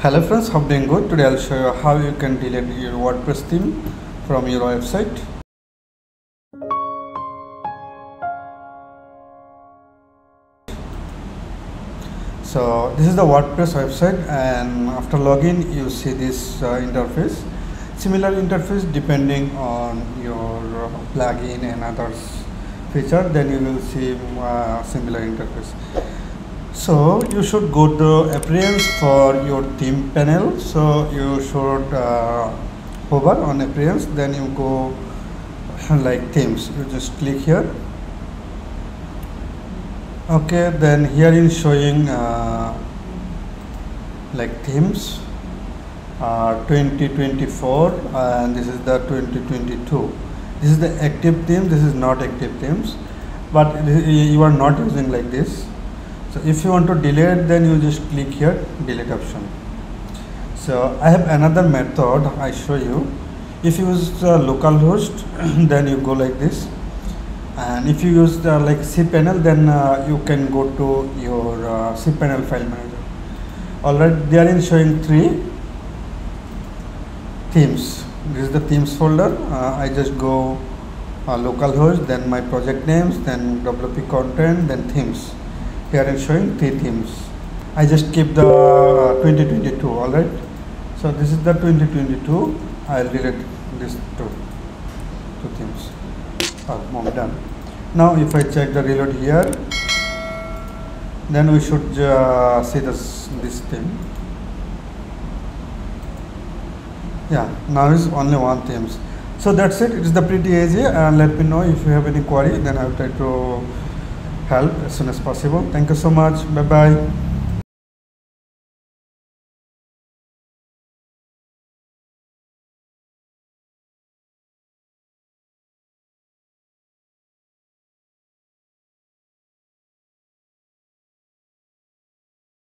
Hello friends, how doing good? Today I'll show you how you can delete your WordPress theme from your website. So this is the WordPress website, and after login you see this interface. Similar interface depending on your plugin and others feature, then you will see similar interface. So you should go to appearance for your theme panel. So you should hover on appearance, then you go like themes. You just click here. Okay, then here is showing like themes 2024, and this is the 2022. This is the active theme. This is not active themes, but you are not using like this. So if you want to delete, then you just click here delete option. So I have another method I show you. If you use localhost, then you go like this, and if you use the like cpanel, then you can go to your cpanel file manager. Alright, there is showing 3 themes. This is the themes folder. I just go localhost, then my project names, then WP content, then themes. Here is showing 3 themes. I just keep the 2022. Alright, so this is the 2022. I'll delete these two themes. I'm done. Now if I check the reload here, then we should see this theme. Yeah, now is only one themes. So that's it. It is the pretty easy, and let me know if you have any query, then I'll try to help as soon as possible. Thank you so much. Bye bye.